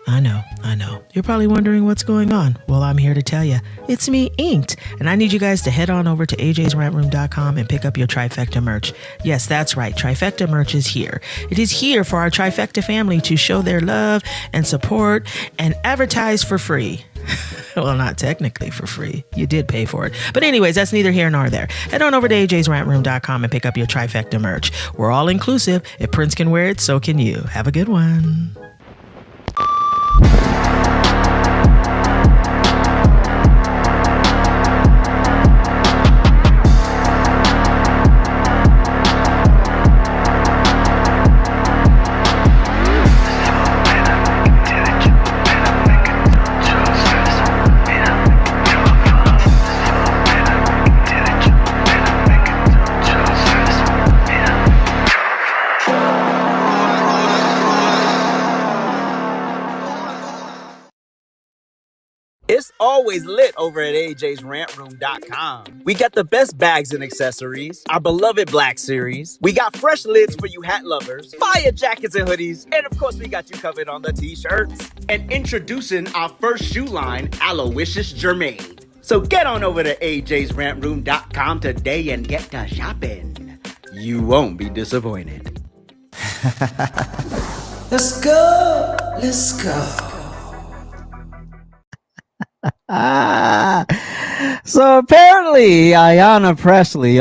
I know. You're probably wondering what's going on. Well, I'm here to tell you. It's me, Inked, and I need you guys to head on over to ajsrantroom.com and pick up your Trifecta merch. Yes, that's right. Trifecta merch is here. It is here for our Trifecta family to show their love and support and advertise for free. Well, not technically for free. You did pay for it. But anyways, that's neither here nor there. Head on over to ajsrantroom.com and pick up your Trifecta merch. We're all inclusive. If Prince can wear it, so can you. Have a good one. It's always lit over at ajsrantroom.com. We got the best bags and accessories, our beloved Black Series. We got fresh lids for you hat lovers, fire jackets and hoodies, and of course we got you covered on the t-shirts. And introducing our first shoe line, Aloysius Germain. So get on over to ajsrantroom.com today and get to shopping. You won't be disappointed. Let's go. Let's go. So apparently Ayanna Pressley,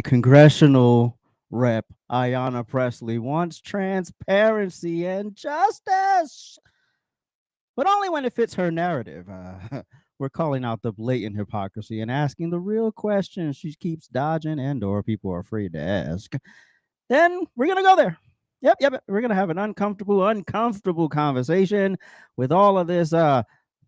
congressional rep Ayanna Pressley wants transparency and justice, but only when it fits her narrative. We're calling out the blatant hypocrisy and asking the real questions she keeps dodging and or people are afraid to ask. Then we're going to go there. Yep. We're going to have an uncomfortable conversation with all of this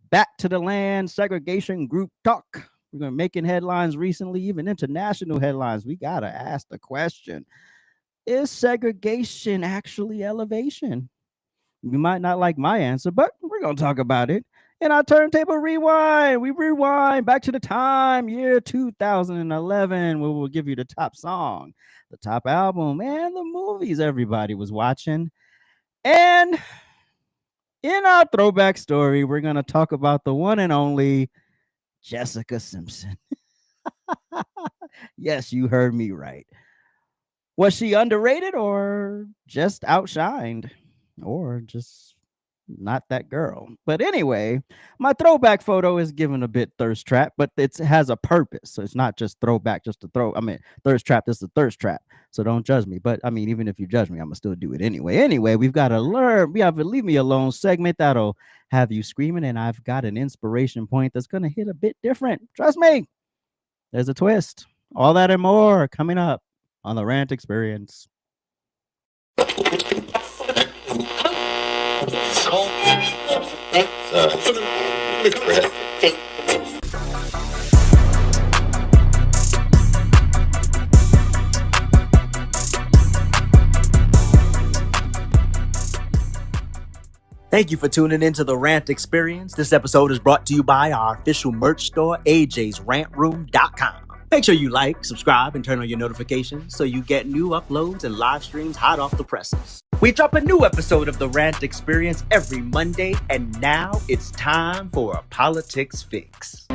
back to the land segregation group talk. We're going to making headlines recently, even international headlines. We got to ask the question, is segregation actually elevation? You might not like my answer, but we're going to talk about it. In our Turntable Rewind, we rewind back to the time, year 2011, where we'll give you the top song, the top album, and the movies everybody was watching. And in our throwback story, we're going to talk about the one and only Jessica Simpson. Yes, you heard me right. Was she underrated or just outshined or just not that girl? But anyway, my throwback photo is given a bit thirst trap, but it has a purpose. So it's not just throwback just to throw. Thirst trap, this is a thirst trap. So don't judge me. But even if you judge me, I'm gonna still do it anyway. Anyway, we've got to learn. We have a leave me alone segment that'll have you screaming, and I've got an inspiration point that's gonna hit a bit different. Trust me, there's a twist. All that and more coming up on the Rant Experience. Thank you for tuning into the Rant Experience. This episode is brought to you by our official merch store, ajsrantroom.com. Make sure you like, subscribe, and turn on your notifications so you get new uploads and live streams hot off the presses. We drop a new episode of the Rant Experience every Monday, and now it's time for a politics fix.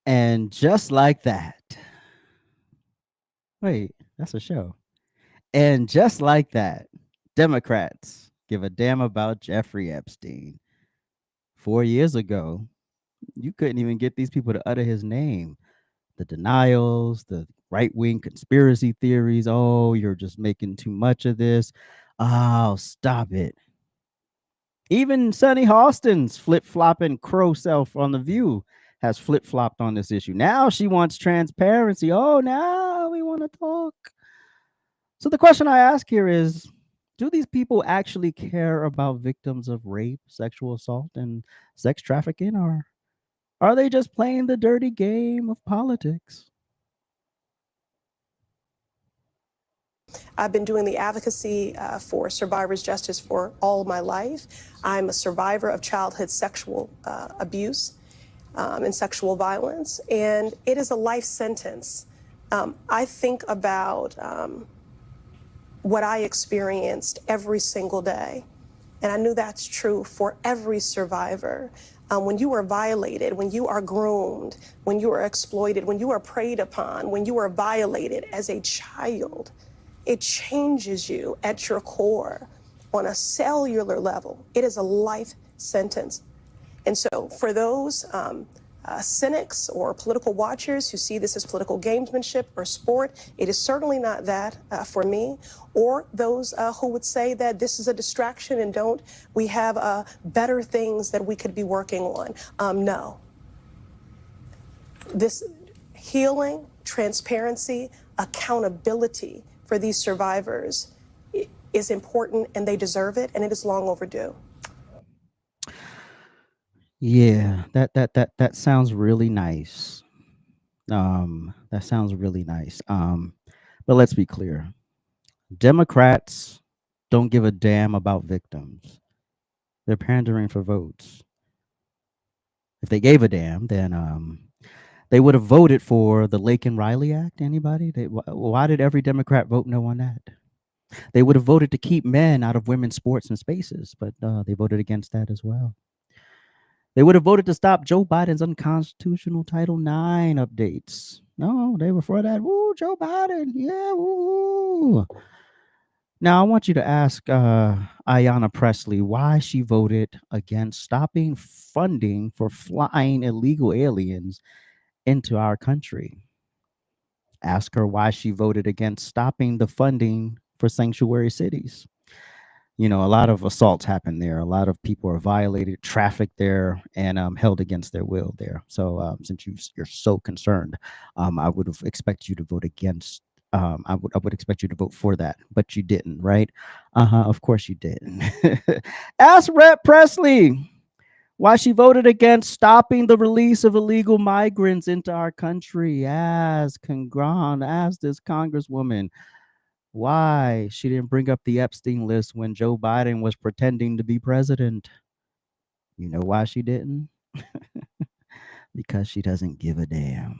And just like that, wait, that's a show. And just like that, Democrats give a damn about Jeffrey Epstein. 4 years ago, you couldn't even get these people to utter his name. The denials, the right-wing conspiracy theories. Oh, you're just making too much of this. Oh, stop it. Even Sunny Hostin's flip-flopping crow self on The View has flip-flopped on this issue. Now she wants transparency. Oh, now we want to talk. So the question I ask here is, do these people actually care about victims of rape, sexual assault, and sex trafficking, or are they just playing the dirty game of politics? I've been doing the advocacy for survivors' justice for all my life. I'm a survivor of childhood sexual abuse. and sexual violence, and it is a life sentence. I think about what I experienced every single day, and I knew that's true for every survivor. When you are violated, when you are groomed, when you are exploited, when you are preyed upon, when you are violated as a child, it changes you at your core on a cellular level. It is a life sentence. And so for those cynics or political watchers who see this as political gamesmanship or sport, it is certainly not that for me. Or those who would say that this is a distraction and don't we have better things that we could be working on. No. This healing, transparency, accountability for these survivors is important, and they deserve it, and it is long overdue. Yeah, that sounds really nice. That sounds really nice. But let's be clear. Democrats don't give a damn about victims. They're pandering for votes. If they gave a damn, then they would have voted for the Lake and Riley Act. Anybody? Why did every Democrat vote no on that? They would have voted to keep men out of women's sports and spaces, but they voted against that as well. They would have voted to stop Joe Biden's unconstitutional Title IX updates. No, they were for that. Woo, Joe Biden. Yeah, woo. Now, I want you to ask Ayanna Pressley why she voted against stopping funding for flying illegal aliens into our country. Ask her why she voted against stopping the funding for sanctuary cities. You know, a lot of assaults happen there. A lot of people are violated, trafficked there, and held against their will there. So since you're so concerned, I would have expected you to vote against. I would expect you to vote for that, but you didn't, right? Of course you didn't. Ask Rep. Pressley why she voted against stopping the release of illegal migrants into our country. Ask this Congresswoman why she didn't bring up the Epstein list when Joe Biden was pretending to be president. You know why she didn't? Because she doesn't give a damn.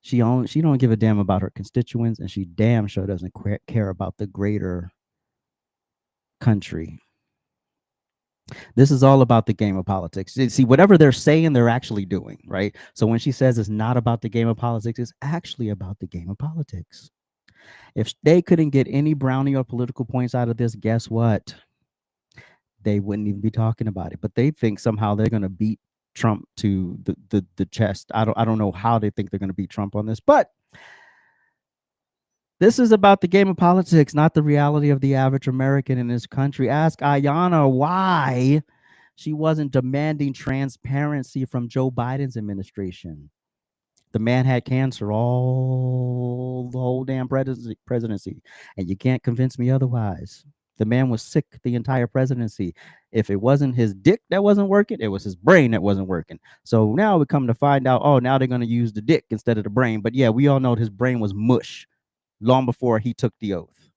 She don't give a damn about her constituents, and she damn sure doesn't care about the greater country. This is all about the game of politics. See, whatever they're saying, they're actually doing, right? So when she says it's not about the game of politics, it's actually about the game of politics. If they couldn't get any brownie or political points out of this, guess what? They wouldn't even be talking about it. But they think somehow they're going to beat Trump to the chest. I don't know how they think they're going to beat Trump on this, but this is about the game of politics, not the reality of the average American in this country. Ask Ayanna why she wasn't demanding transparency from Joe Biden's administration. The man had cancer all the whole damn presidency, and you can't convince me otherwise. The man was sick the entire presidency. If it wasn't his dick that wasn't working, it was his brain that wasn't working. So now we come to find out, oh, now they're going to use the dick instead of the brain. But yeah, we all know his brain was mush long before he took the oath.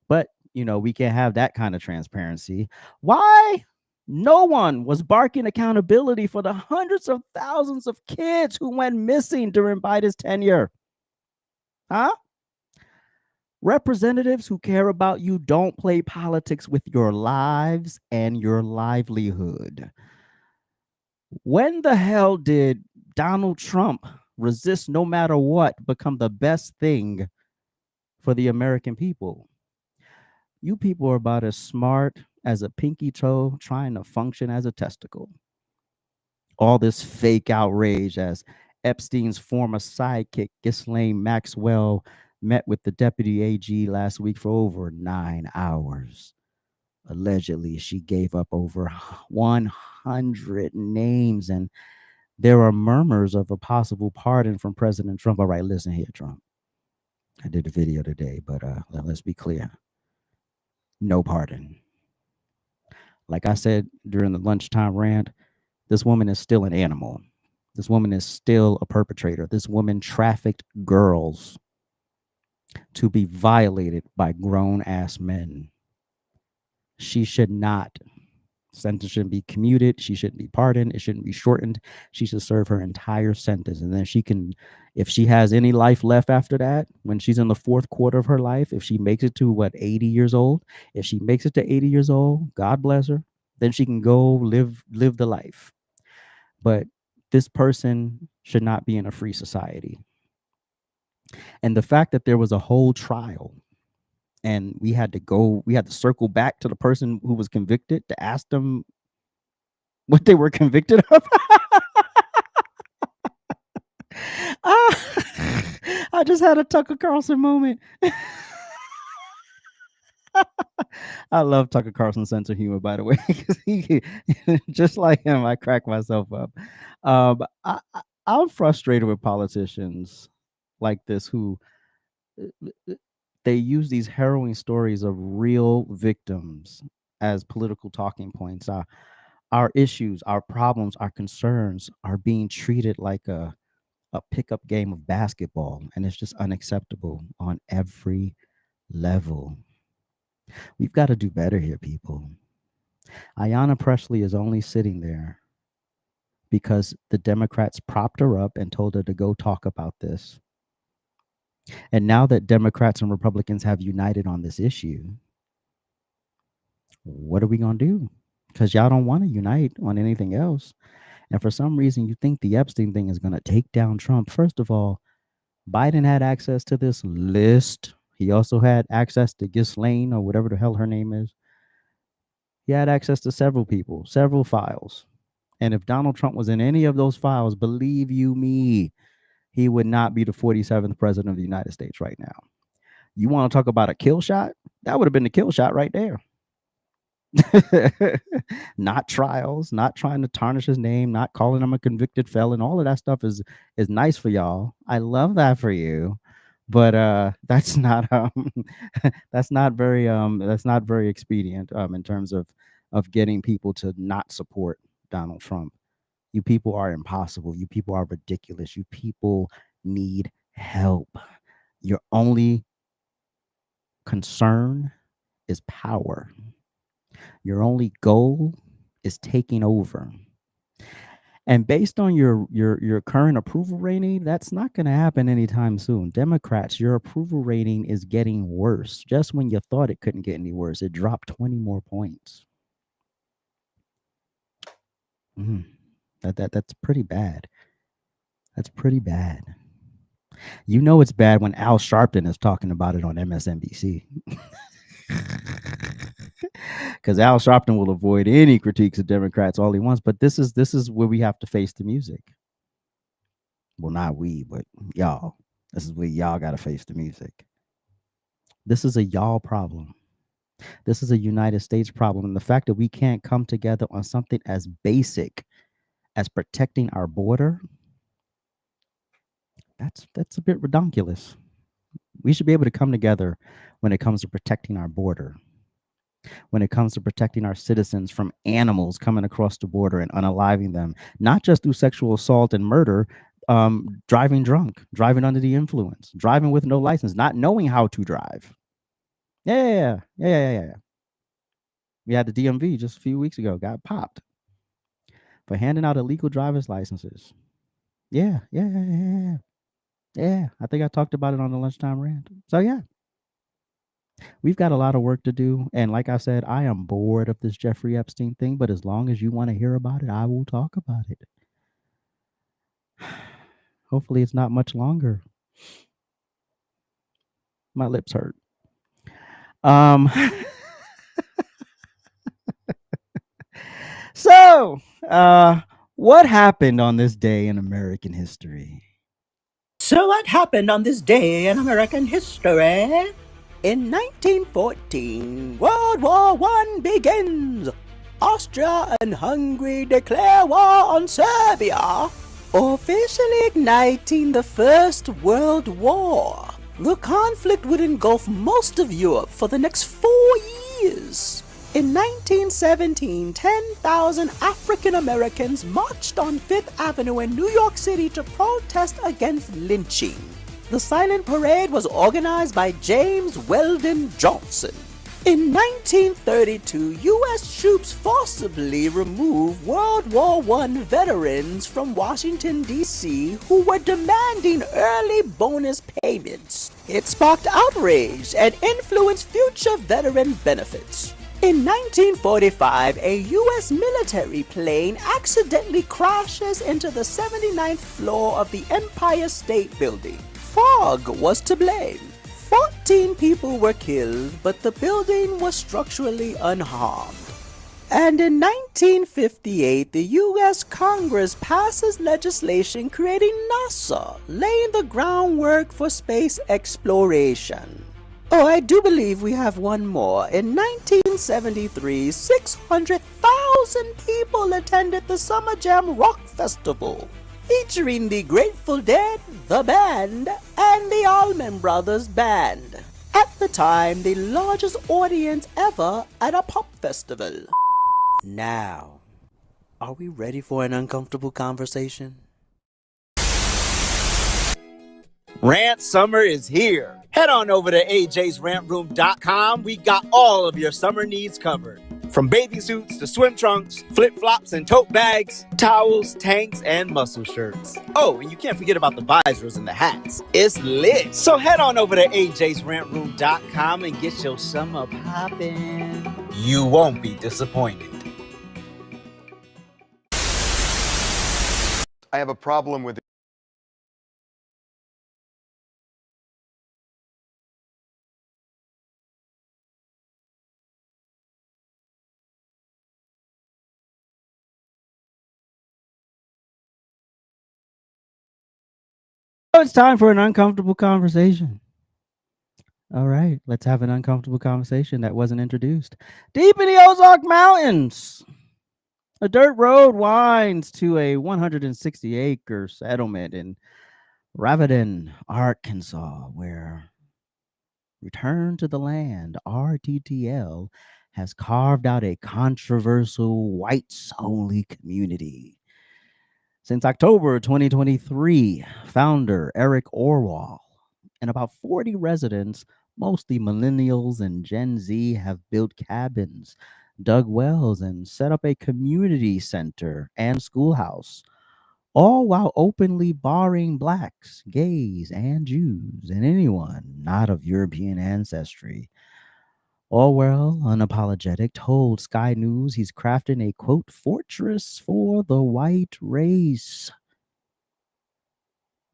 But, you know, we can't have that kind of transparency. Why? No one was barking accountability for the hundreds of thousands of kids who went missing during Biden's tenure. Huh? Representatives who care about you don't play politics with your lives and your livelihood. When the hell did Donald Trump resist no matter what become the best thing for the American people? You people are about as smart as a pinky toe trying to function as a testicle. All this fake outrage as Epstein's former sidekick, Ghislaine Maxwell, met with the deputy AG last week for over 9 hours. Allegedly, she gave up over 100 names, and there are murmurs of a possible pardon from President Trump. All right, listen here, Trump. I did a video today, but let's be clear. No pardon. Like I said during the lunchtime rant, this woman is still an animal. This woman is still a perpetrator. This woman trafficked girls to be violated by grown-ass men. She should not Sentence shouldn't be commuted. She shouldn't be pardoned. It shouldn't be shortened. She should serve her entire sentence. And then she can, if she has any life left after that, when she's in the fourth quarter of her life, if she makes it to 80 years old, if she makes it to 80 years old, God bless her, then she can go live the life. But this person should not be in a free society. And the fact that there was a whole trial and we had to circle back to the person who was convicted to ask them what they were convicted of. I just had a Tucker Carlson moment. I love Tucker Carlson's sense of humor, by the way. He, just like him, I crack myself up. I'm frustrated with politicians like this who they use these harrowing stories of real victims as political talking points. Our issues, our problems, our concerns are being treated like a pickup game of basketball, and it's just unacceptable on every level. We've got to do better here, people. Ayanna Pressley is only sitting there because the Democrats propped her up and told her to go talk about this. And now that Democrats and Republicans have united on this issue, what are we going to do? Because y'all don't want to unite on anything else. And for some reason, you think the Epstein thing is going to take down Trump. First of all, Biden had access to this list. He also had access to Ghislaine, or whatever the hell her name is. He had access to several people, several files. And if Donald Trump was in any of those files, believe you me, he would not be the 47th president of the United States right now. You want to talk about a kill shot? That would have been the kill shot right there. Not trials, not trying to tarnish his name, not calling him a convicted felon. All of that stuff is nice for y'all. I love that for you, but that's not that's not very expedient in terms of getting people to not support Donald Trump. You people are impossible. You people are ridiculous. You people need help. Your only concern is power. Your only goal is taking over. And based on your current approval rating, that's not going to happen anytime soon. Democrats, your approval rating is getting worse. Just when you thought it couldn't get any worse, it dropped 20 more points. That's pretty bad. That's pretty bad. You know it's bad when Al Sharpton is talking about it on MSNBC. Because Al Sharpton will avoid any critiques of Democrats all he wants, but this is where we have to face the music. Well, not we, but y'all. This is where y'all got to face the music. This is a y'all problem. This is a United States problem, and the fact that we can't come together on something as basic as protecting our border, that's a bit redonkulous. We should be able to come together when it comes to protecting our border, when it comes to protecting our citizens from animals coming across the border and unaliving them, not just through sexual assault and murder, driving drunk, driving under the influence, driving with no license, not knowing how to drive. Yeah. We had the DMV just a few weeks ago, got popped for handing out illegal driver's licenses. Yeah. I think I talked about it on the lunchtime rant. So yeah, we've got a lot of work to do. And like I said, I am bored of this Jeffrey Epstein thing, but as long as you want to hear about it, I will talk about it. Hopefully it's not much longer. My lips hurt. So, what happened on this day in American history? So what happened on this day in American history? In 1914, World War I begins. Austria and Hungary declare war on Serbia, officially igniting the First World War. The conflict would engulf most of Europe for the next 4 years. In 1917, 10,000 African Americans marched on Fifth Avenue in New York City to protest against lynching. The silent parade was organized by James Weldon Johnson. In 1932, U.S. troops forcibly removed World War I veterans from Washington, D.C., who were demanding early bonus payments. It sparked outrage and influenced future veteran benefits. In 1945, a U.S. military plane accidentally crashes into the 79th floor of the Empire State Building. Fog was to blame. 14 people were killed, but the building was structurally unharmed. And in 1958, the U.S. Congress passes legislation creating NASA, laying the groundwork for space exploration. Oh, I do believe we have one more. In 1973, 600,000 people attended the Summer Jam Rock Festival, featuring the Grateful Dead, the band, and the Allman Brothers Band. At the time, the largest audience ever at a pop festival. Now, are we ready for an uncomfortable conversation? Rant Summer is here. Head on over to ajsrantroom.com. We got all of your summer needs covered. From bathing suits to swim trunks, flip-flops and tote bags, towels, tanks, and muscle shirts. Oh, and you can't forget about the visors and the hats. It's lit. So head on over to ajsrantroom.com and get your summer poppin'. You won't be disappointed. I have a problem with It's time for an uncomfortable conversation. All right, let's have an uncomfortable conversation that wasn't introduced. Deep in the Ozark Mountains, a dirt road winds to a 160-acre settlement in Ravenna, Arkansas, where Return to the Land, RTTL, has carved out a controversial whites-only community. Since October 2023, founder Eric Orwell and about 40 residents, mostly millennials and Gen Z, have built cabins, dug wells, and set up a community center and schoolhouse, all while openly barring blacks, gays, and Jews, and anyone not of European ancestry. Orwell, unapologetic, told Sky News he's crafting a, quote, fortress for the white race.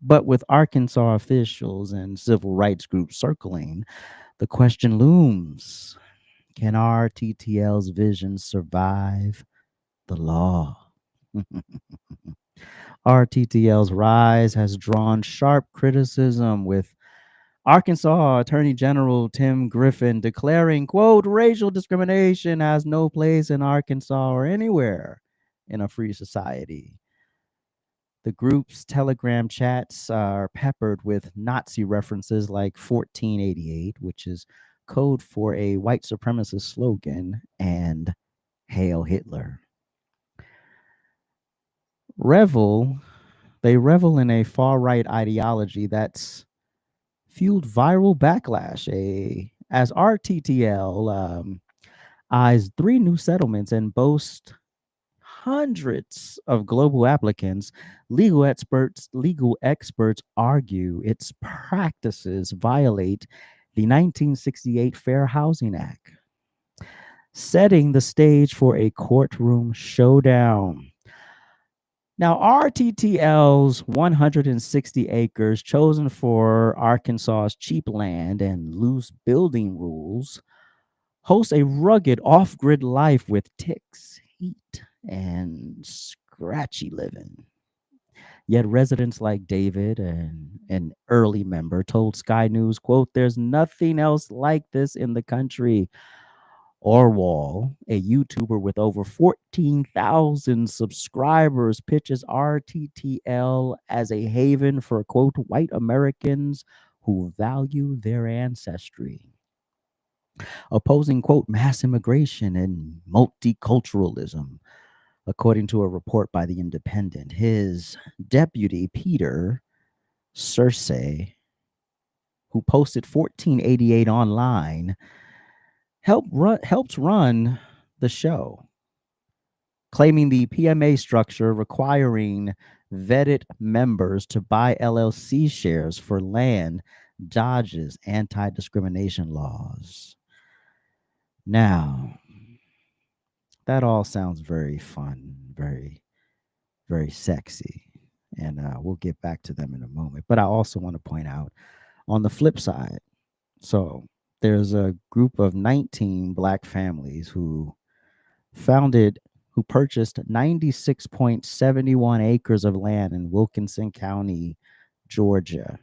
But with Arkansas officials and civil rights groups circling, the question looms: can RTTL's vision survive the law? RTTL's rise has drawn sharp criticism, with Arkansas Attorney General Tim Griffin declaring, quote, racial discrimination has no place in Arkansas or anywhere in a free society. The group's Telegram chats are peppered with Nazi references like 1488, which is code for a white supremacist slogan, and Hail Hitler. They revel in a far-right ideology that's fueled viral backlash. As RTTL eyes 3 new settlements and boasts hundreds of global applicants, legal experts argue its practices violate the 1968 Fair Housing Act, setting the stage for a courtroom showdown. Now, RTTL's 160 acres, chosen for Arkansas's cheap land and loose building rules, hosts a rugged off-grid life with ticks, heat, and scratchy living. Yet residents like David, an early member, told Sky News, quote, there's nothing else like this in the country. Orwell, a YouTuber with over 14,000 subscribers, pitches RTTL as a haven for, quote, white Americans who value their ancestry, opposing, quote, mass immigration and multiculturalism. According to a report by The Independent, his deputy, Peter Cersei, who posted 1488 online, helped run the show, claiming the PMA structure requiring vetted members to buy LLC shares for land dodges anti-discrimination laws. Now, that all sounds very fun, very, very sexy. And we'll get back to them in a moment. But I also want to point out on the flip side, so there's a group of 19 Black families who purchased 96.71 acres of land in Wilkinson County, Georgia.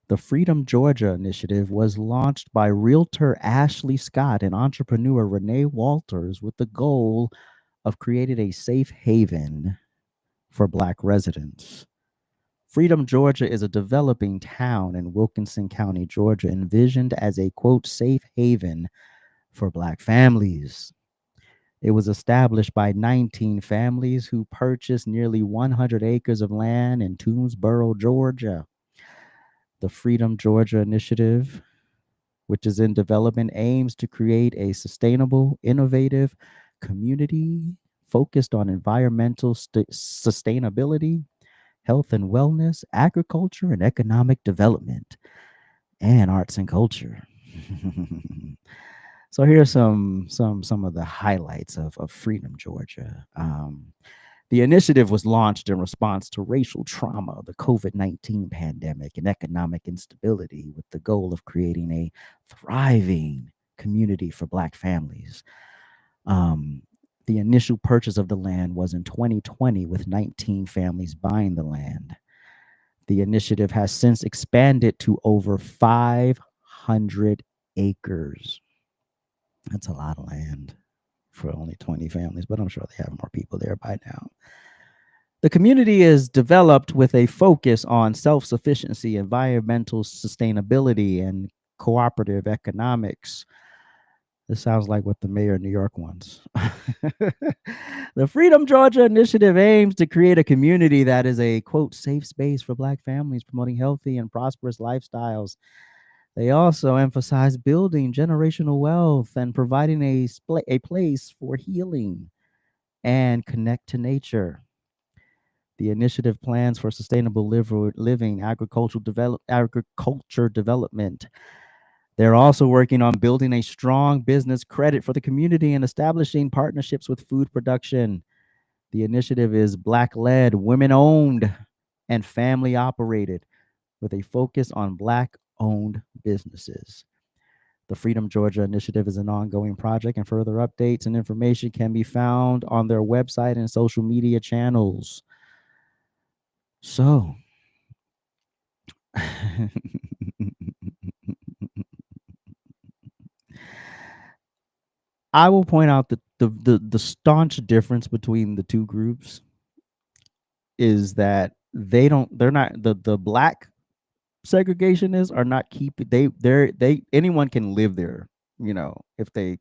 The Freedom Georgia initiative was launched by realtor Ashley Scott and entrepreneur Renee Walters with the goal of creating a safe haven for Black residents. Freedom Georgia is a developing town in Wilkinson County, Georgia, envisioned as a quote safe haven for Black families. It was established by 19 families who purchased nearly 100 acres of land in Toomsboro, Georgia. The Freedom Georgia initiative, which is in development, aims to create a sustainable, innovative community focused on environmental sustainability, health and wellness, agriculture and economic development, and arts and culture. So here's some of the highlights of Freedom Georgia. The initiative was launched in response to racial trauma, the COVID-19 pandemic, and economic instability, with the goal of creating a thriving community for Black families. The initial purchase of the land was in 2020, with 19 families buying the land. The initiative has since expanded to over 500 acres. That's a lot of land for only 20 families, but I'm sure they have more people there by now. The community is developed with a focus on self-sufficiency, environmental sustainability, and cooperative economics. This sounds like what the mayor of New York wants. The Freedom Georgia initiative aims to create a community that is a, quote, safe space for Black families, promoting healthy and prosperous lifestyles. They also emphasize building generational wealth and providing a place for healing and connect to nature. The initiative plans for sustainable living, agriculture development. They're also working on building a strong business credit for the community and establishing partnerships with food production. The initiative is Black-led, women-owned, and family-operated, with a focus on Black-owned businesses. The Freedom Georgia initiative is an ongoing project, and further updates and information can be found on their website and social media channels. So, I will point out that the staunch difference between the two groups is that they're not the Black segregationists are not keeping they anyone can live there, if they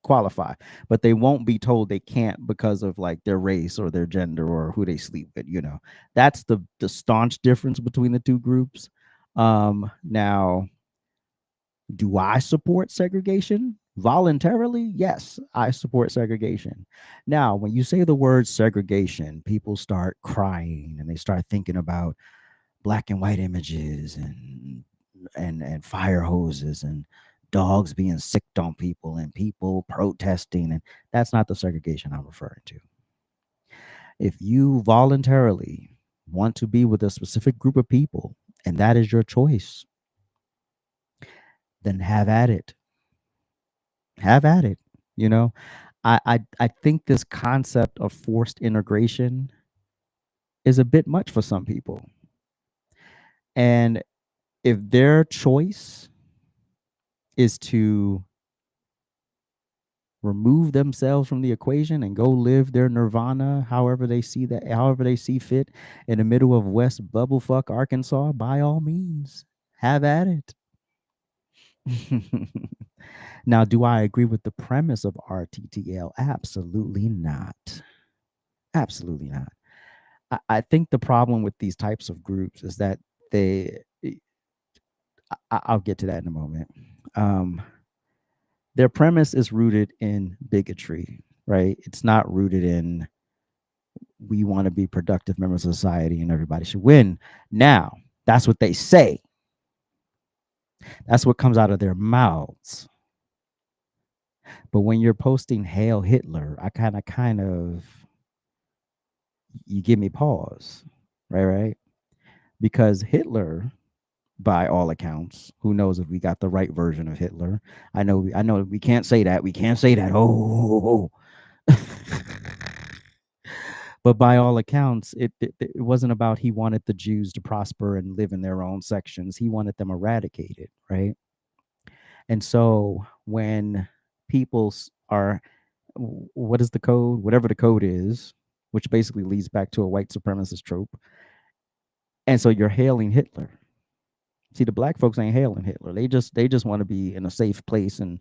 qualify, but they won't be told they can't because of like their race or their gender or who they sleep with. That's the staunch difference between the two groups. Now, do I support segregation voluntarily? Yes, I support segregation. Now, when you say the word segregation, people start crying and they start thinking about black and white images and fire hoses and dogs being sicked on people and people protesting, and that's not the segregation I'm referring to. If you voluntarily want to be with a specific group of people and that is your choice, then have at it. Have at it. I think this concept of forced integration is a bit much for some people. And if their choice is to remove themselves from the equation and go live their nirvana however they see fit in the middle of West Bubblefuck, Arkansas, by all means, have at it. Now, do I agree with the premise of RTTL? Absolutely not. Absolutely not. I think the problem with these types of groups is that I'll get to that in a moment. Their premise is rooted in bigotry, right? It's not rooted in we want to be productive members of society and everybody should win. Now, that's what they say. That's what comes out of their mouths. But when you're posting Hail Hitler, I kind of you give me pause, right? Because Hitler, by all accounts, who knows if we got the right version of Hitler? I know we can't say that. We can't say that. Oh. But by all accounts, it wasn't about he wanted the Jews to prosper and live in their own sections. He wanted them eradicated, right? And so when people are, what is the code? Whatever the code is, which basically leads back to a white supremacist trope. And so you're hailing Hitler. See, the black folks ain't hailing Hitler. They just want to be in a safe place and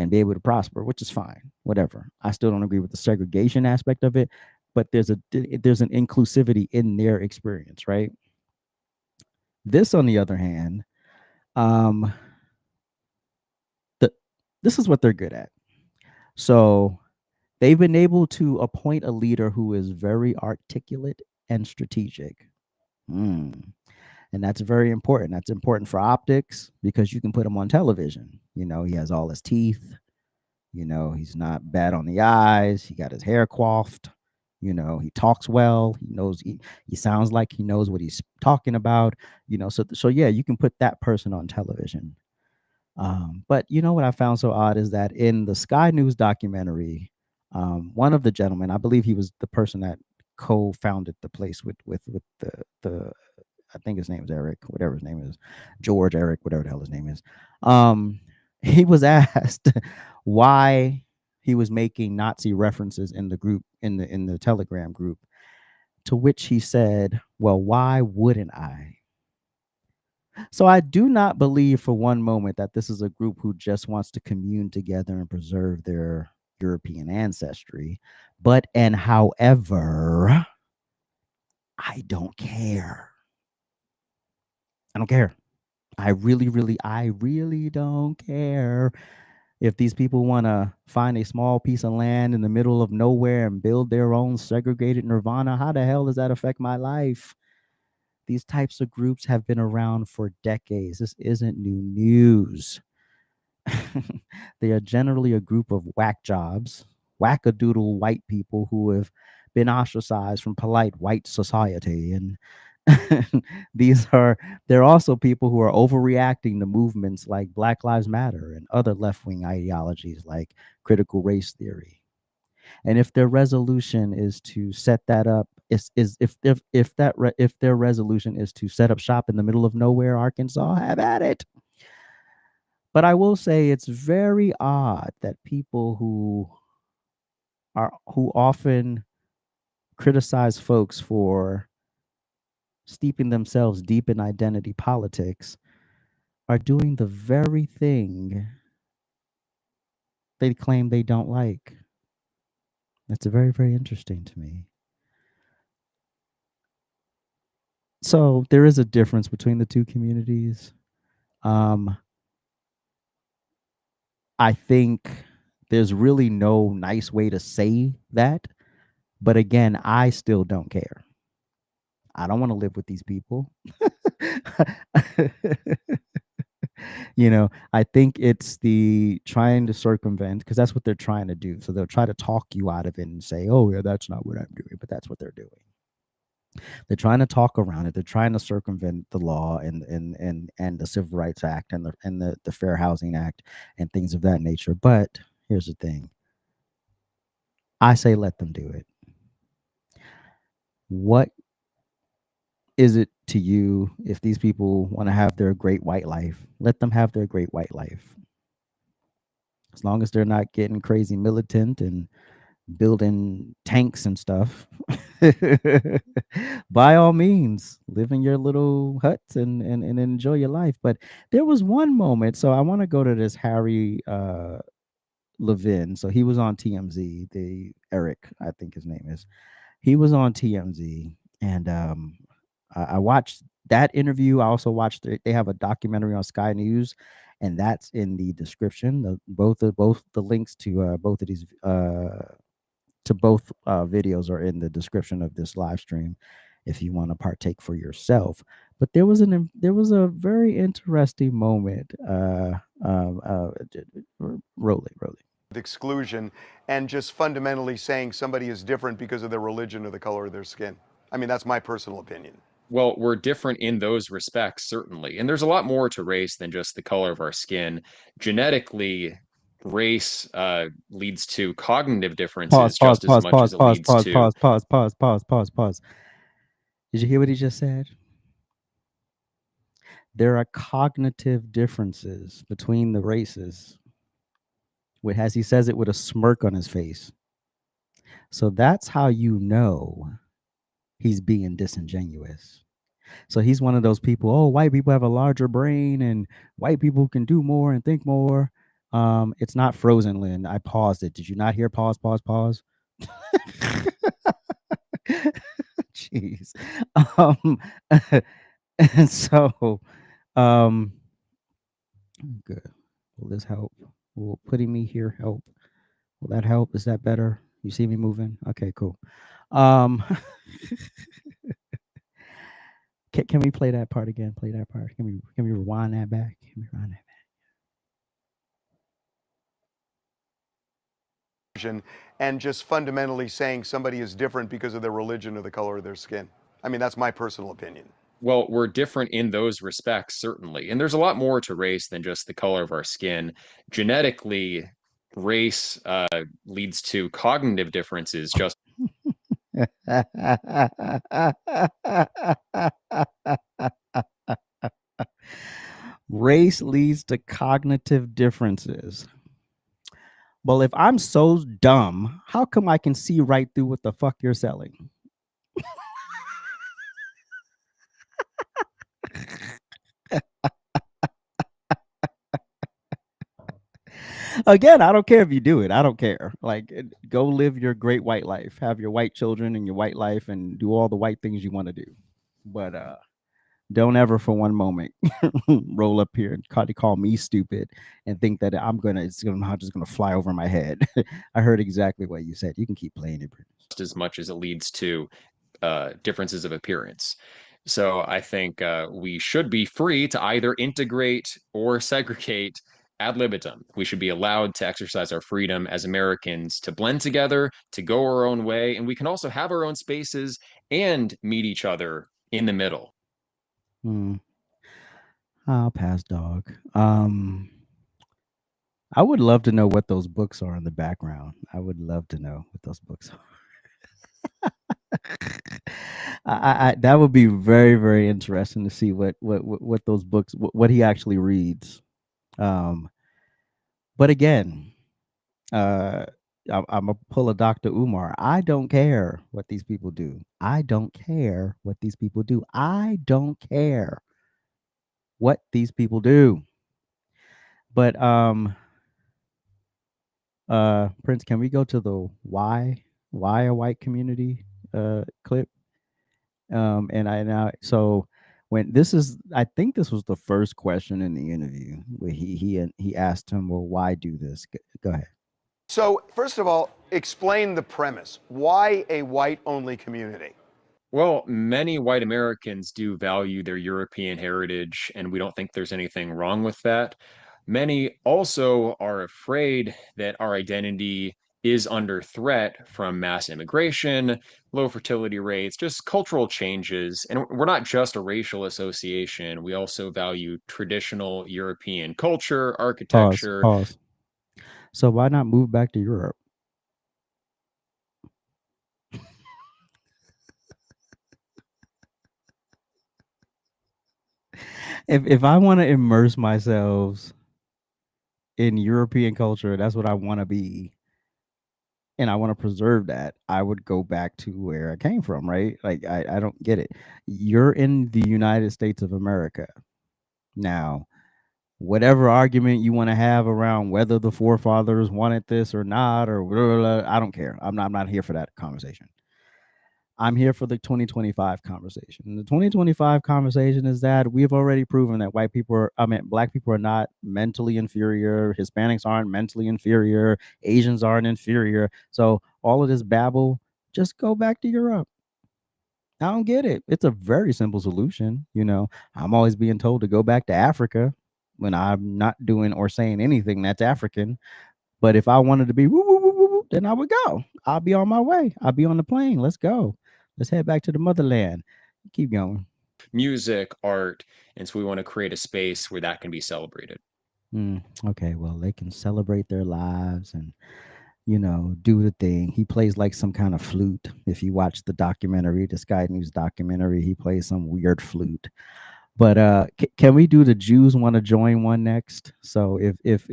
be able to prosper, which is fine. Whatever. I still don't agree with the segregation aspect of it, but there's an inclusivity in their experience, right? This, on the other hand, this is what they're good at. So they've been able to appoint a leader who is very articulate and strategic. And that's very important. That's important for optics because you can put him on television. You know, he has all his teeth. You know, he's not bad on the eyes. He got his hair coiffed. You know, he talks well. He knows he sounds like he knows what he's talking about. You know, so yeah, you can put that person on television. But you know what I found so odd is that in the Sky News documentary, one of the gentlemen, I believe he was the person that co-founded the place with the I think his name is Eric, whatever his name is, George, Eric, whatever the hell his name is. He was asked why he was making Nazi references in the group, in the Telegram group, to which he said, "Well, why wouldn't I?" So I do not believe for one moment that this is a group who just wants to commune together and preserve their European ancestry. But and however, I don't care. I don't care. I really don't care if these people want to find a small piece of land in the middle of nowhere and build their own segregated nirvana. How the hell does that affect my life? These types of groups have been around for decades. This isn't new news. They are generally a group of whack jobs, wackadoodle white people who have been ostracized from polite white society. And they're also people who are overreacting to movements like Black Lives Matter and other left-wing ideologies like critical race theory. And if their resolution is to set that up, if their resolution is to set up shop in the middle of nowhere, Arkansas, have at it. But I will say it's very odd that people who often criticize folks for steeping themselves deep in identity politics are doing the very thing they claim they don't like. That's very, very interesting to me. So there is a difference between the two communities. I think there's really no nice way to say that. But again, I still don't care. I don't want to live with these people. You know, I think it's the trying to circumvent, because that's what they're trying to do. So they'll try to talk you out of it and say, oh, yeah, that's not what I'm doing. But that's what they're doing. They're trying to talk around it. They're trying to circumvent the law and the Civil Rights Act and the Fair Housing Act and things of that nature. But here's the thing. I say let them do it. What is it to you if these people want to have their great white life? Let them have their great white life. As long as they're not getting crazy militant and building tanks and stuff, by all means, live in your little huts and enjoy your life. But there was one moment, so I want to go to this Harry Levin. So he was on TMZ, the Eric, I think his name is. He was on TMZ, and I watched that interview. I also watched they have a documentary on Sky News, and that's in the description. Both the links to both of these to both videos are in the description of this live stream if you want to partake for yourself. But there was a very interesting moment. Roll it. Exclusion and just fundamentally saying somebody is different because of their religion or the color of their skin. I mean, that's my personal opinion. Well, we're different in those respects, certainly. And there's a lot more to race than just the color of our skin. Genetically, race leads to cognitive differences just as much as it leads to. Pause. Did you hear what he just said? There are cognitive differences between the races. As he says it with a smirk on his face. So that's how you know he's being disingenuous. So he's one of those people, oh, white people have a larger brain and white people can do more and think more. It's not Frozen, Lynn. I paused it. Did you not hear pause? Jeez. And so good. Will this help? Will putting me here help? Will that help? Is that better? You see me moving? Okay, cool. Can we play that part again? Play that part. Can we rewind that back? And just fundamentally saying somebody is different because of their religion or the color of their skin. I mean, that's my personal opinion. Well, we're different in those respects, certainly. And there's a lot more to race than just the color of our skin. Genetically, race leads to cognitive differences just Race leads to cognitive differences. Well, if I'm so dumb, how come I can see right through what the fuck you're selling? Again, I don't care if you do it. I don't care. Like, go live your great white life. Have your white children and your white life and do all the white things you want to do. But don't ever for one moment roll up here and call me stupid and think that it's just gonna fly over my head. I heard exactly what you said. You can keep playing it. as much as it leads to differences of appearance. So I think we should be free to either integrate or segregate ad libitum. We should be allowed to exercise our freedom as Americans to blend together, to go our own way, and we can also have our own spaces and meet each other in the middle. I'll pass, dog. I would love to know what those books are in the background. I would love to know what those books are. That would be very, very interesting to see what those books, what he actually reads. But again, I'm gonna pull a Dr. Umar. I don't care what these people do. I don't care what these people do. I don't care what these people do. But Prince, can we go to the why a white community clip? So when I think this was the first question in the interview where he asked him, well, why do this? Go ahead. So, first of all, explain the premise. Why a white-only community? Well, many white Americans do value their European heritage, and we don't think there's anything wrong with that. Many also are afraid that our identity is under threat from mass immigration, low fertility rates, just cultural changes. And we're not just a racial association. We also value traditional European culture, architecture. Pause. So why not move back to Europe? If I want to immerse myself in European culture, that's what I want to be, and I want to preserve that, I would go back to where I came from, right? Like, I don't get it. You're in the United States of America. Now, whatever argument you want to have around whether the forefathers wanted this or not, or blah, blah, blah, I don't care. I'm not here for that conversation. I'm here for the 2025 conversation. And the 2025 conversation is that we've already proven that black people are not mentally inferior. Hispanics aren't mentally inferior. Asians aren't inferior. So all of this babble, just go back to Europe. I don't get it. It's a very simple solution. I'm always being told to go back to Africa when I'm not doing or saying anything that's African. But if I wanted to be woo, woo, woo, woo, woo, then I would go. I'll be on my way. I'll be on the plane. Let's go. Let's head back to the motherland. Keep going. Music, art, and so we want to create a space where that can be celebrated. Okay, well, they can celebrate their lives and do the thing. He plays like some kind of flute. If you watch the documentary, the Sky News documentary, he plays some weird flute. But can we do the Jews want to join one next? So if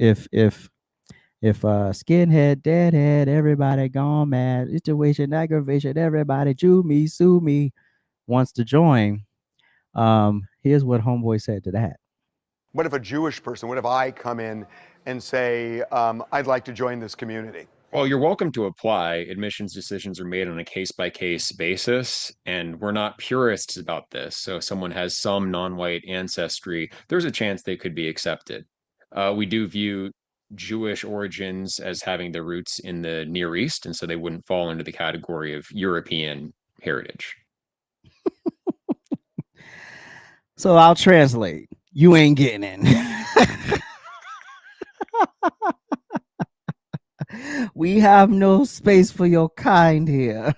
skinhead, deadhead, everybody gone mad, situation, aggravation, everybody Jew me, sue me, wants to join, here's what Homeboy said to that. What if a Jewish person, what if I come in and say, I'd like to join this community? Well, you're welcome to apply. Admissions decisions are made on a case-by-case basis, and we're not purists about this. So if someone has some non-white ancestry, there's a chance they could be accepted. We do view Jewish origins as having their roots in the Near East, and so they wouldn't fall into the category of European heritage. So I'll translate. You ain't getting in. We have no space for your kind here.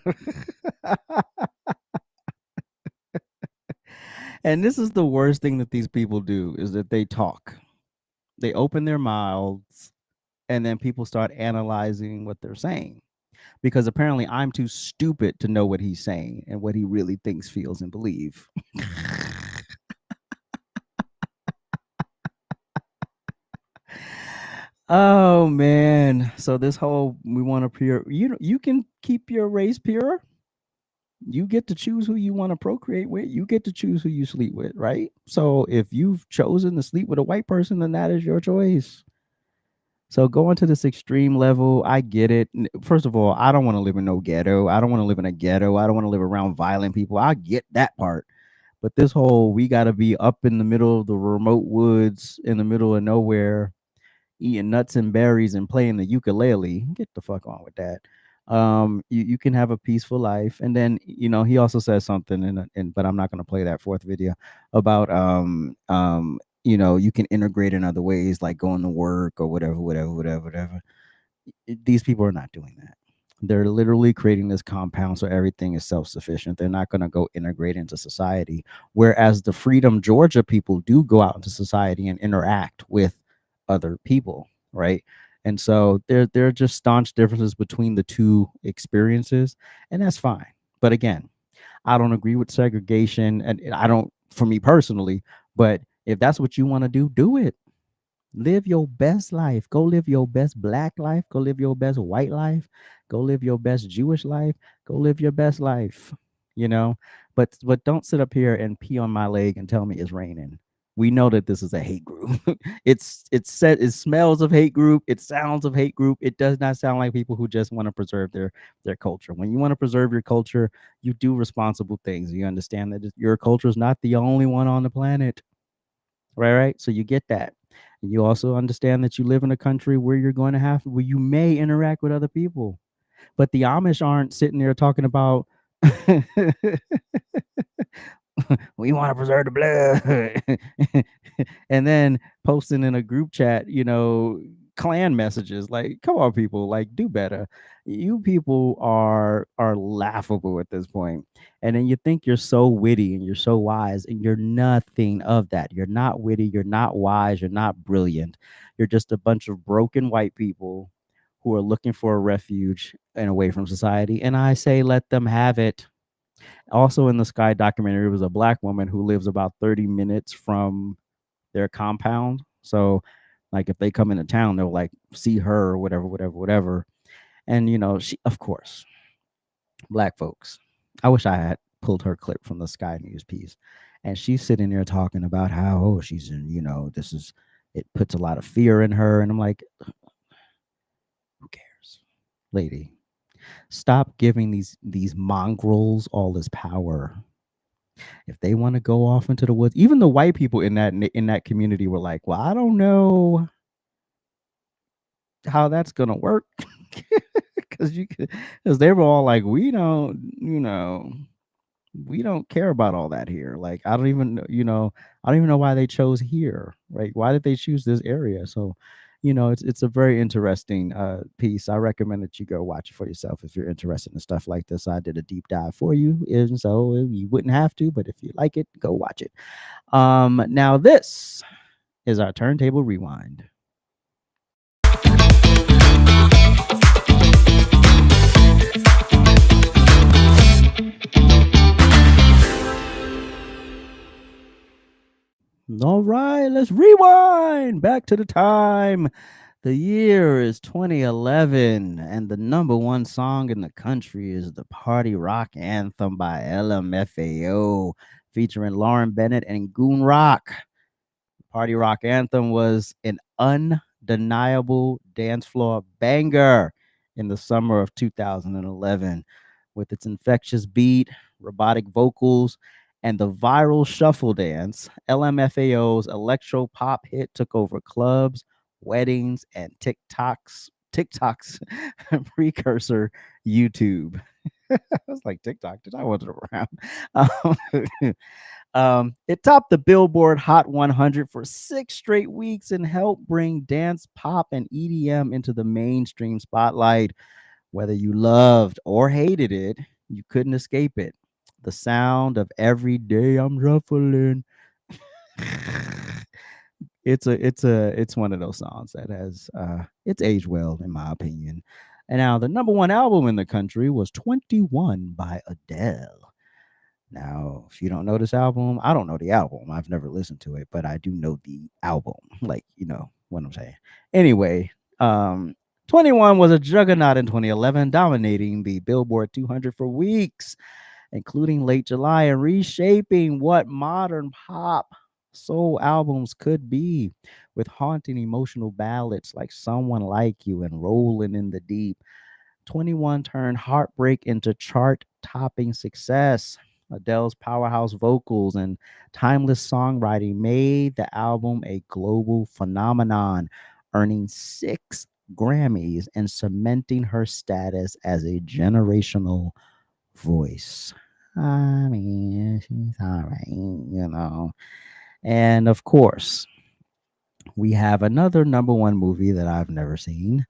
And this is the worst thing that these people do, is that they talk. They open their mouths and then people start analyzing what they're saying. Because apparently I'm too stupid to know what he's saying and what he really thinks, feels, and believes. Oh man. So this whole we want to pure, you can keep your race pure. You get to choose who you want to procreate with. You get to choose who you sleep with, right? So if you've chosen to sleep with a white person, then that is your choice. So going to this extreme level, I get it. First of all, I don't want to live in no ghetto. I don't want to live in a ghetto. I don't want to live around violent people. I get that part. But this whole, we got to be up in the middle of the remote woods, in the middle of nowhere, eating nuts and berries and playing the ukulele. Get the fuck on with that. You can have a peaceful life. And then, he also says something, but I'm not going to play that fourth video about, you can integrate in other ways, like going to work or whatever. These people are not doing that. They're literally creating this compound so everything is self-sufficient. They're not going to go integrate into society. Whereas the Freedom Georgia people do go out into society and interact with other people, right? And so there are just staunch differences between the two experiences, and that's fine. But again, I don't agree with segregation, and I don't, for me personally, but if that's what you want to do, do it. Live your best life. Go live your best black life. Go live your best white life. Go live your best Jewish life. Go live your best life. But don't sit up here and pee on my leg and tell me it's raining. We know that this is a hate group. It smells of hate group. It sounds of hate group. It does not sound like people who just want to preserve their culture. When you want to preserve your culture, you do responsible things. You understand that your culture is not the only one on the planet. Right. So you get that. And you also understand that you live in a country where where you may interact with other people. But the Amish aren't sitting there talking about we want to preserve the blood and then posting in a group chat, clan messages. Like, come on, people, like, do better. You people are laughable at this point. And then you think you're so witty and you're so wise, and you're nothing of that. You're not witty, you're not wise, you're not brilliant. You're just a bunch of broken white people who are looking for a refuge and away from society. And I say, let them have it. Also in the Sky documentary was a black woman who lives about 30 minutes from their compound. So like if they come into town, they'll like see her or whatever. And she, of course, black folks. I wish I had pulled her clip from the Sky News piece. And she's sitting there talking about how, she's in, it puts a lot of fear in her. And I'm like, who cares, lady? Stop giving these mongrels all this power. If they want to go off into the woods, even the white people in that community were like, "Well, I don't know how that's gonna work," because they were all like, "We don't, we don't care about all that here. Like, I don't even I don't even know why they chose here, right? Why did they choose this area?" So, it's a very interesting piece. I recommend that you go watch it for yourself if you're interested in stuff like this. I did a deep dive for you, and so you wouldn't have to, but if you like it, go watch it. Now this is our turntable rewind. All right, let's rewind back to the time. The year is 2011, and the number one song in the country is the party rock anthem by LMFAO, featuring Lauren Bennett and Goon Rock. Party rock anthem was an undeniable dance floor banger in the summer of 2011, with its infectious beat, robotic vocals, and the viral shuffle dance. LMFAO's electro pop hit took over clubs, weddings, and TikTok's precursor, YouTube. I was like, TikTok, did I wasn't around. It topped the Billboard Hot 100 for 6 straight weeks and helped bring dance, pop, and EDM into the mainstream spotlight. Whether you loved or hated it, you couldn't escape it. The sound of "Every Day I'm Shuffling." It's one of those songs that has it's aged well, in my opinion. And now the number one album in the country was 21 by Adele. Now, if you don't know this album, I don't know the album. I've never listened to it, but I do know the album. Like, you know what I'm saying. Anyway, 21 was a juggernaut in 2011, dominating the Billboard 200 for weeks, including Late July, and reshaping what modern pop soul albums could be, with haunting emotional ballads like Someone Like You and Rolling in the Deep. 21 turned heartbreak into chart-topping success. Adele's powerhouse vocals and timeless songwriting made the album a global phenomenon, earning 6 Grammys and cementing her status as a generational voice. I mean, she's all right. And of course, we have another number one movie that I've never seen.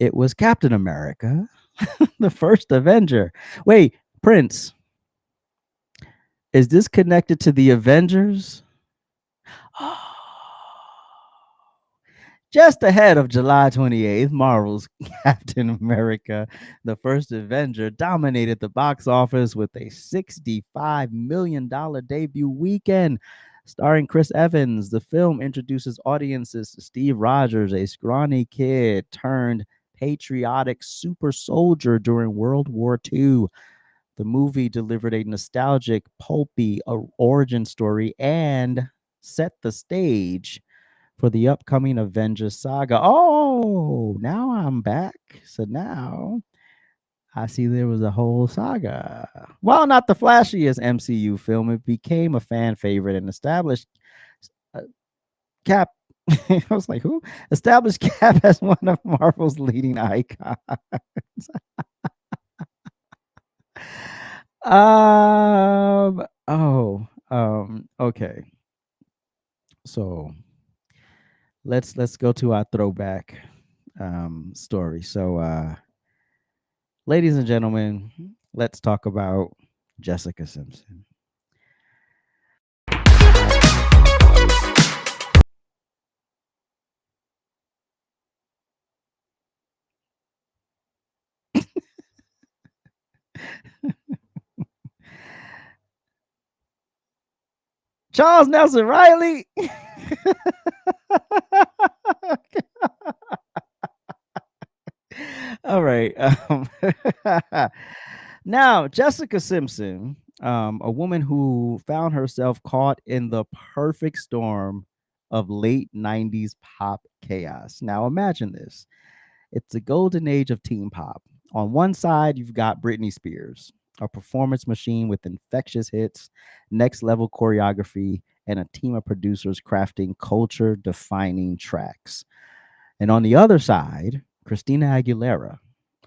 It was Captain America, the first Avenger. Wait, Prince, is this connected to the Avengers? Just ahead of July 28th, Marvel's Captain America, the first Avenger, dominated the box office with a $65 million debut weekend. Starring Chris Evans, the film introduces audiences to Steve Rogers, a scrawny kid turned patriotic super soldier during World War II. The movie delivered a nostalgic, pulpy origin story and set the stage for the upcoming Avengers saga. Oh, now I'm back. So now I see there was a whole saga. While not the flashiest MCU film, it became a fan favorite and established Cap. I was like, who? Established Cap as one of Marvel's leading icons. Okay. So let's go to our throwback story. So ladies and gentlemen, let's talk about Jessica Simpson. Charles Nelson Riley. All right. Now, Jessica Simpson, a woman who found herself caught in the perfect storm of late 90s pop chaos. Now, imagine this. It's the golden age of teen pop. On one side, you've got Britney Spears, a performance machine with infectious hits, next level choreography, and a team of producers crafting culture defining tracks. And on the other side, Christina Aguilera,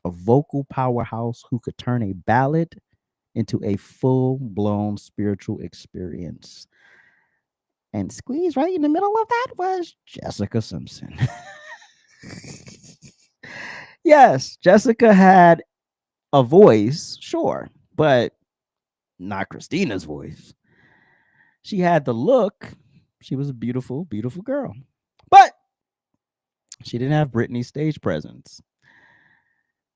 a vocal powerhouse who could turn a ballad into a full blown spiritual experience. And squeezed right in the middle of that was Jessica Simpson. Yes, Jessica had a voice, sure, but not Christina's voice. She had the look. She was a beautiful, beautiful girl. But she didn't have Britney's stage presence.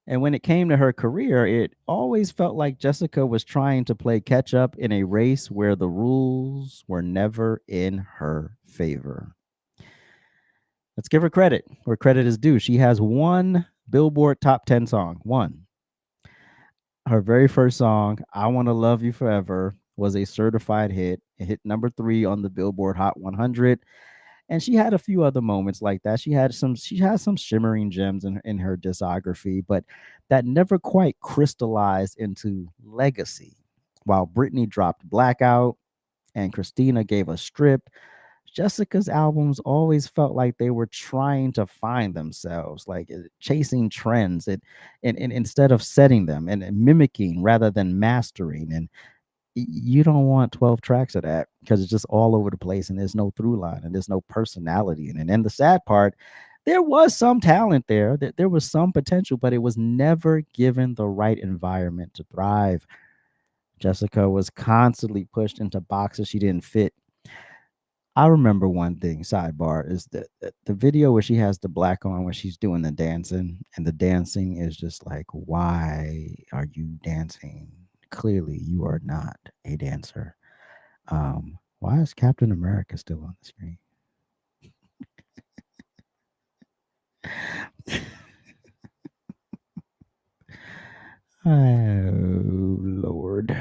And when it came to her career, it always felt like Jessica was trying to play catch up in a race where the rules were never in her favor. Let's give her credit where credit is due. She has one Billboard top 10 song, one. Her very first song, I Want to Love You Forever, was a certified hit. It hit number 3 on the Billboard Hot 100. And she had a few other moments like that. She has some shimmering gems in her discography, but that never quite crystallized into legacy. While Britney dropped Blackout and Christina gave a Strip, Jessica's albums always felt like they were trying to find themselves, like chasing trends, and instead of setting them and mimicking rather than mastering. And you don't want 12 tracks of that because it's just all over the place and there's no through line and there's no personality in it. And the sad part, there was some talent there, that there was some potential, but it was never given the right environment to thrive. Jessica was constantly pushed into boxes she didn't fit. I remember one thing, sidebar, is that the video where she has the black on, where she's doing the dancing, and the dancing is just like, why are you dancing? Clearly, you are not a dancer. Why is Captain America still on the screen? Oh, Lord.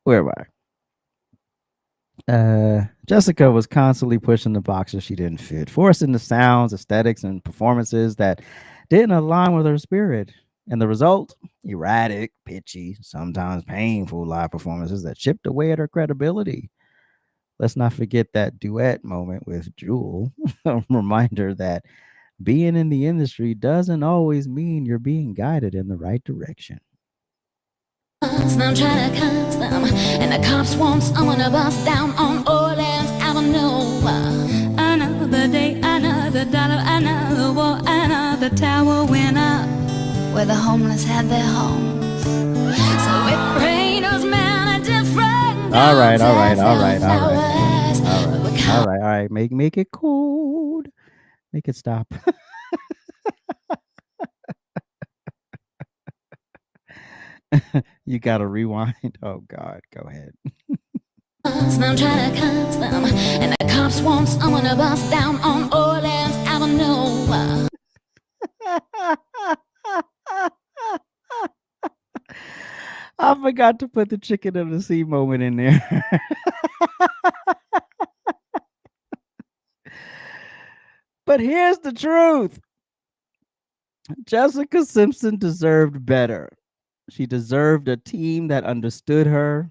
Where am I? Jessica was constantly pushing the boxes she didn't fit, forcing the sounds, aesthetics, and performances that didn't align with her spirit. And the result, erratic, pitchy, sometimes painful live performances that chipped away at her credibility. Let's not forget that duet moment with Jewel, a reminder that being in the industry doesn't always mean you're being guided in the right direction. And I'm trying to catch them, and the cops want someone to bust down on Orleans Avenue. Another day, another dollar, another war, another tower went up where the homeless had their homes. So it rained those men a different. All right. Make it cold. Make it stop. You gotta rewind. Oh God, go ahead. And I'm trying to catch them, and the cops want someone to bust down on Orleans Avenue. I forgot to put the chicken of the sea moment in there. But here's the truth. Jessica Simpson deserved better. She deserved a team that understood her,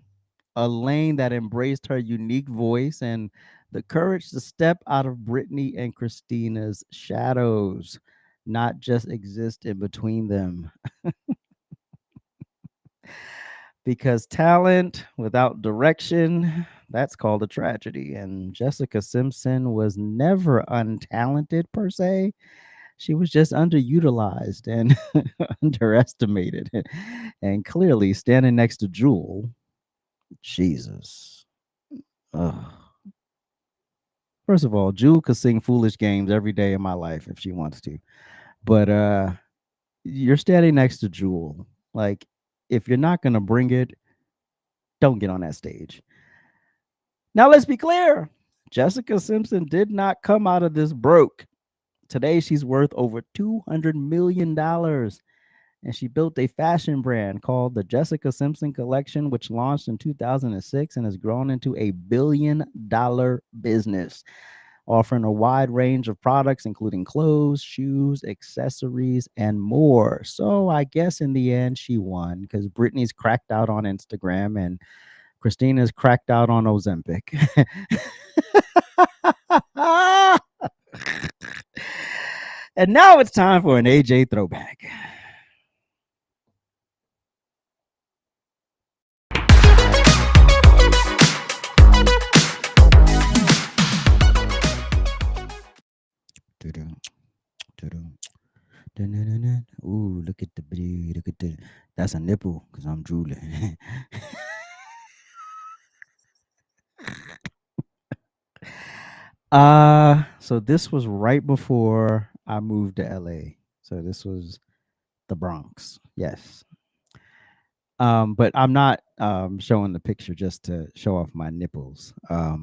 a lane that embraced her unique voice, and the courage to step out of Britney and Christina's shadows, not just exist in between them. Because talent without direction, that's called a tragedy. And Jessica Simpson was never untalented per se. She was just underutilized and underestimated. And clearly, standing next to Jewel, Jesus. Ugh. First of all, Jewel could sing Foolish Games every day of my life if she wants to. But you're standing next to Jewel. Like, if you're not going to bring it, don't get on that stage. Now, let's be clear. Jessica Simpson did not come out of this broke. Today, she's worth over $200 million. And she built a fashion brand called the Jessica Simpson Collection, which launched in 2006 and has grown into a $1 billion business. offering a wide range of products, including clothes, shoes, accessories, and more. So I guess in the end, she won because Britney's cracked out on Instagram and Christina's cracked out on Ozempic. And now it's time for an AJ throwback. Ooh, look at the that's a nipple because I'm drooling. So this was right before I moved to LA. So this was the Bronx. Yes. But I'm not showing the picture just to show off my nipples. I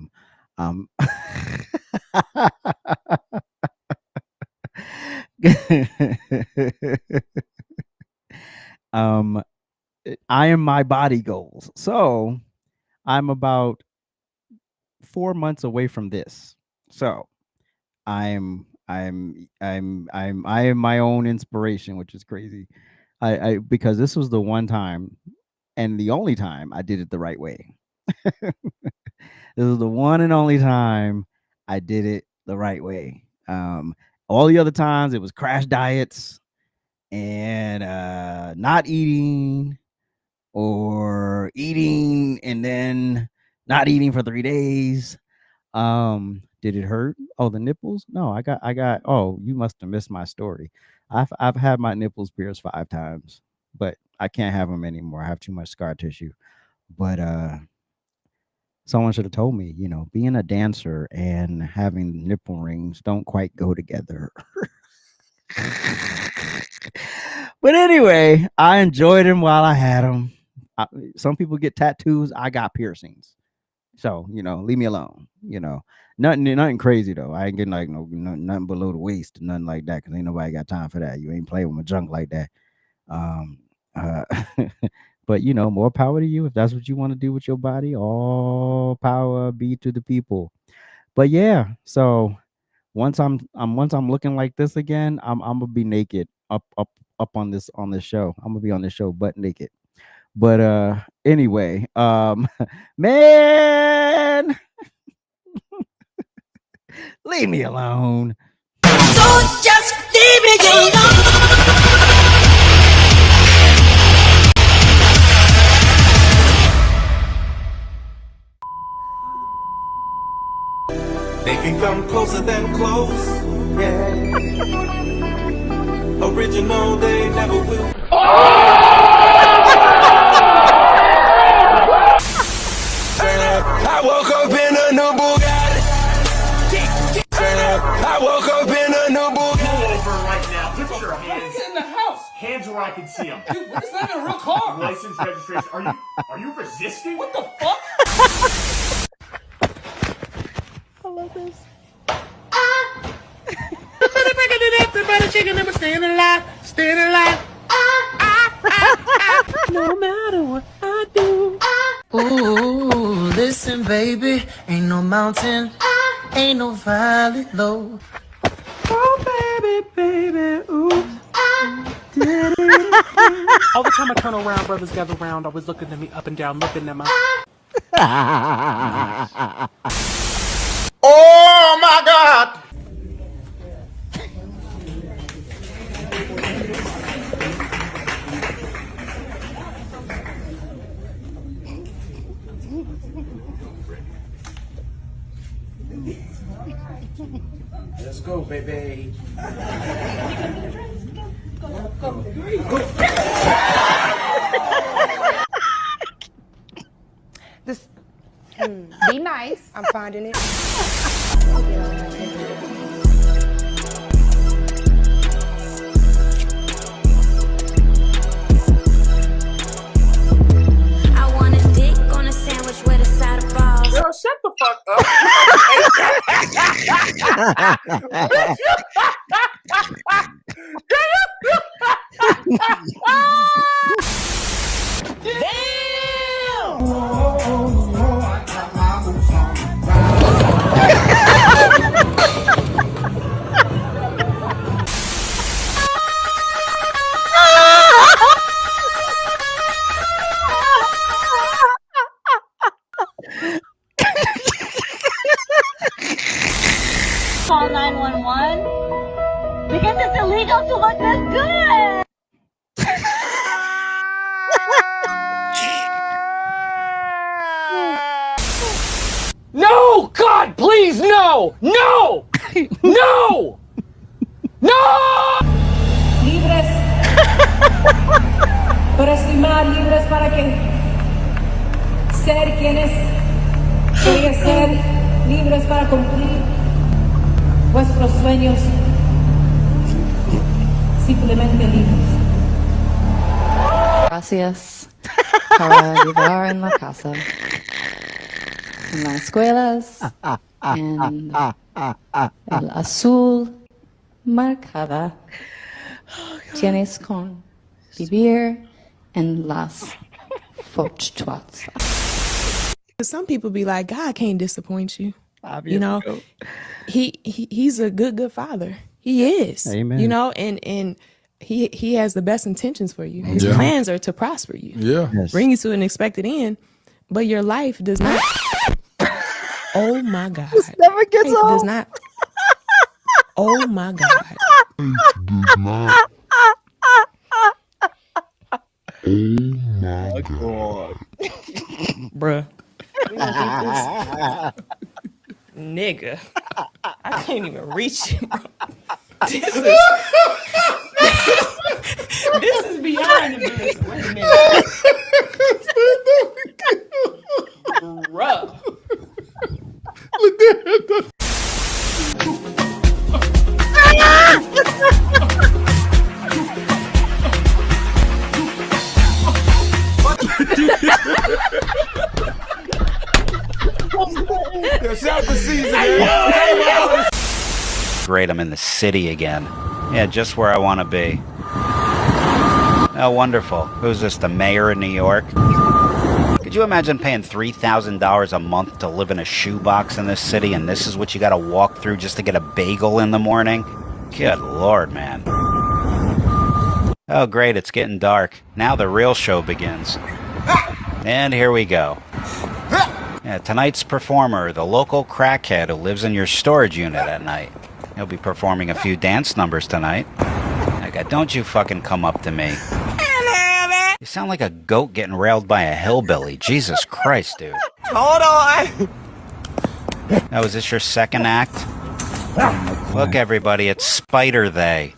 am my body goals. So I'm about 4 months away from this. So I am my own inspiration, which is crazy. I because this was the one time and the only time I did it the right way. This was the one and only time I did it the right way. All the other times it was crash diets and not eating or eating and then not eating for 3 days. Did it hurt? Oh, the nipples? No, I got oh, you must have missed my story. I've had my nipples pierced 5 times, but I can't have them anymore. I have too much scar tissue. But someone should have told me, you know, being a dancer and having nipple rings don't quite go together. But anyway, I enjoyed them while I had them. Some people get tattoos. I got piercings. So, you know, leave me alone. You know, nothing crazy though. I ain't getting like nothing below the waist, nothing like that, because ain't nobody got time for that. You ain't playing with my junk like that. But you know, more power to you if that's what you want to do with your body. All power be to the people. But yeah, so once I'm looking like this again, I'm gonna be naked up on this show. I'm gonna be on this show butt naked. But anyway, man, leave me alone. So just leave me alone. They can come closer than close. Yeah. Original, they never will. I woke up in a new Bugatti. I woke up in a new Bugatti. Pull over right now. Put your hands in the house. Hands where I can see them. Dude, what is that in a real car? License, registration. Are you resisting? What the fuck? I love this. No matter what I do. Ooh, listen, baby, ain't no mountain, ain't no valley low. Oh, baby, ooh. All the time I turn around, brothers gather around, always looking at me up and down, looking at my... Oh my God! Let's go, baby. This, be nice. I'm finding it. I want a dick on a sandwich with a side of balls. Girl, shut the fuck up. No! No! No! No! Libres para estimar, libres para que ser quienes querían ser, libres para cumplir vuestros sueños, simplemente libres. Gracias para ayudar en la casa, en las escuelas, en el azul marcada. Tienes con vivir en las fortunas. Some people be like, God can't disappoint you. Obviously. You know, he's a good father. He is. Amen. You know, and he has the best intentions for you. His plans are to prosper you. Yeah. Yes. Bring you to an expected end, but your life does not. Oh my God. This never gets old. Does not. Oh my God. Oh my God. Bruh. Nigga. I can't even reach it, bro. This is beyond embarrassing. Wait a minute. Bruh. Great, I'm in the city again. Yeah, just where I want to be. Oh, wonderful. Who's this, the mayor of New York? Could you imagine paying $3,000 a month to live in a shoebox in this city, and this is what you gotta walk through just to get a bagel in the morning? Good lord, man. Oh, great, it's getting dark. Now the real show begins. And here we go. Yeah, tonight's performer, the local crackhead who lives in your storage unit at night. He'll be performing a few dance numbers tonight. Like, don't you fucking come up to me. You sound like a goat getting railed by a hillbilly. Jesus Christ, dude. Hold on. Now, is this your second act? Look, everybody, it's Spider They.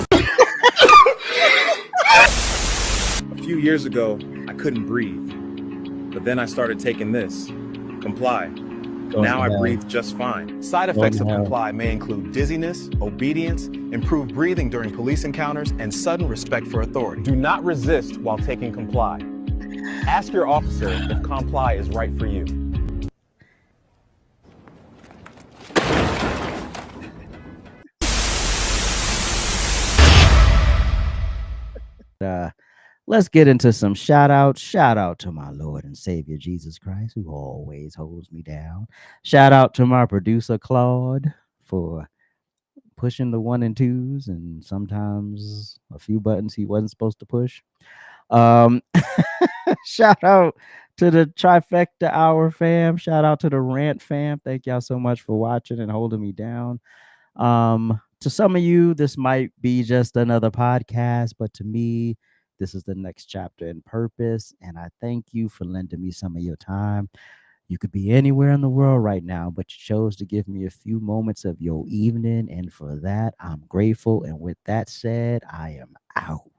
A few years ago, I couldn't breathe. But then I started taking this. Comply. Now I breathe just fine. Side effects of Comply may include dizziness, obedience, improved breathing during police encounters, and sudden respect for authority. Do not resist while taking Comply. Ask your officer if Comply is right for you. Let's get into some shout outs. Shout out to my Lord and Savior Jesus Christ, who always holds me down. Shout out to my producer Claude for pushing the 1 and 2s and sometimes a few buttons he wasn't supposed to push. Shout out to the Trifecta Hour fam. Shout out to the Rant fam. Thank y'all so much for watching and holding me down. To some of you, this might be just another podcast, but to me, this is the next chapter in purpose, and I thank you for lending me some of your time. You could be anywhere in the world right now, but you chose to give me a few moments of your evening, and for that, I'm grateful. And with that said, I am out.